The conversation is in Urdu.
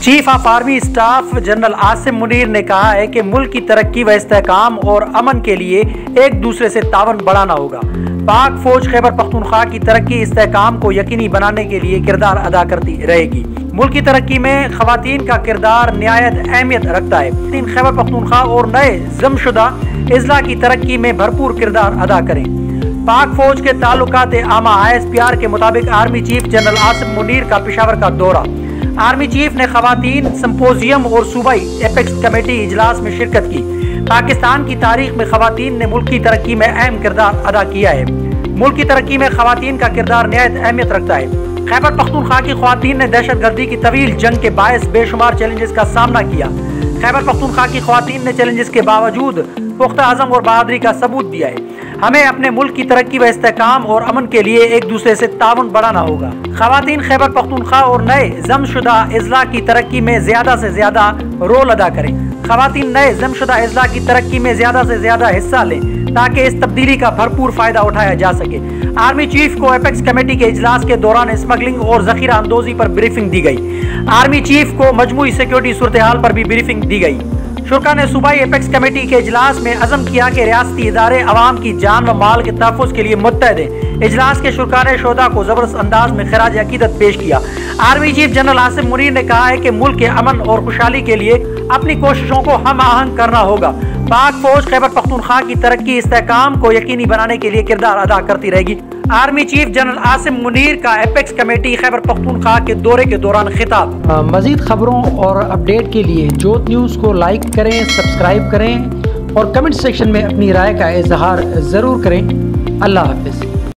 Chief of army staff general Asim Munir نے کہا ہے کہ ملک کی ترقی و استحکام اور امن کے لیے ایک دوسرے سے تعاون بڑھانا ہوگا۔ پاک فوج خیبر پختونخوا کی ترقی استحکام کو یقینی بنانے کے لیے کردار ادا کرتی رہے گی۔ ملک کی ترقی میں خواتین کا کردار نہایت اہمیت رکھتا ہے۔ خیبر پختونخوا اور نئے ضم شدہ اضلاع کی ترقی میں بھرپور کردار ادا کریں۔ پاک فوج کے تعلقات عامہ ISPR کے مطابق army chief general Asim Munir کا پشاور کا دورہ۔ آرمی چیف نے خواتین سمپوزیم اور صوبائی ایپیکس کمیٹی اجلاس میں شرکت کی۔ پاکستان کی تاریخ میں خواتین نے ملک کی ترقی میں اہم کردار ادا کیا ہے۔ ملک کی ترقی میں خواتین کا کردار نہایت اہمیت رکھتا ہے۔ خیبر پختونخوا کی خواتین نے دہشت گردی کی طویل جنگ کے باعث بے شمار چیلنجز کا سامنا کیا۔ خیبر پختونخوا کی خواتین نے چیلنجز کے باوجود پختہ عزم اور بہادری کا ثبوت دیا ہے۔ ہمیں اپنے ملک کی ترقی و استحکام اور امن کے لیے ایک دوسرے سے تعاون بڑھانا ہوگا۔ خواتین خیبر پختونخوا اور نئے ضم شدہ اضلاع کی ترقی میں زیادہ سے زیادہ رول ادا کریں۔ خواتین نئے ضم شدہ اضلاع کی ترقی میں زیادہ سے زیادہ حصہ لیں تاکہ اس تبدیلی کا بھرپور فائدہ اٹھایا جا سکے۔ آرمی چیف کو ایپیکس کمیٹی کے اجلاس کے دوران اسمگلنگ اور ذخیرہ اندوزی پر بریفنگ دی گئی۔ آرمی چیف کو مجموعی سیکیورٹی صورتحال پر بھی بریفنگ دی گئی۔ شرکا نے صوبائی ایپیکس کمیٹی کے اجلاس میں عزم کیا کہ ریاستی ادارے عوام کی جان و مال کے تحفظ کے لیے متحد ہیں۔ اجلاس کے شرکا نے شہداء کو زبردست انداز میں خراج عقیدت پیش کیا۔ Army chief general Asim Munir نے کہا ہے کہ ملک کے امن اور خوشحالی کے لیے اپنی کوششوں کو ہم آہنگ کرنا ہوگا۔ پاک فوج خیبر پختونخوا کی ترقی استحکام کو یقینی بنانے کے لیے کردار ادا کرتی رہے گی۔ Army chief general Asim Munir کا ایپیکس کمیٹی خیبر پختونخوا کے دورے کے دوران خطاب۔ مزید خبروں اور اپڈیٹ کے لیے جوت نیوز کو لائک کریں، سبسکرائب کریں اور کمنٹ سیکشن میں اپنی رائے کا اظہار ضرور کریں۔ اللہ حافظ۔